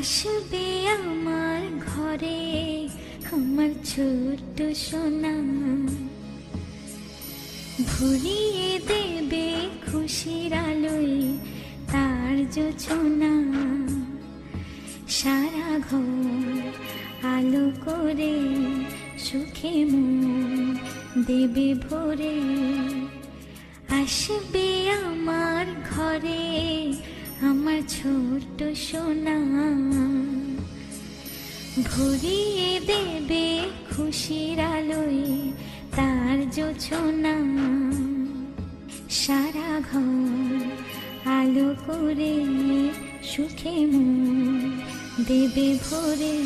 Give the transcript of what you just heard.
আসবে আমার ঘরে আমার ছোট্ট সোনা, ভরিয়ে দেবে খুশির আলোয় তার জোছনা। সারা ঘর আলো করে সুখে মন দেবে ভরে। আসবে আমার ঘরে আমার ছোট্ট সোনা, ভরিয়ে দেবে খুশির আলোয় তার জোছনা। সারা ঘর আলো করে সুখে মন দেবে ভরে।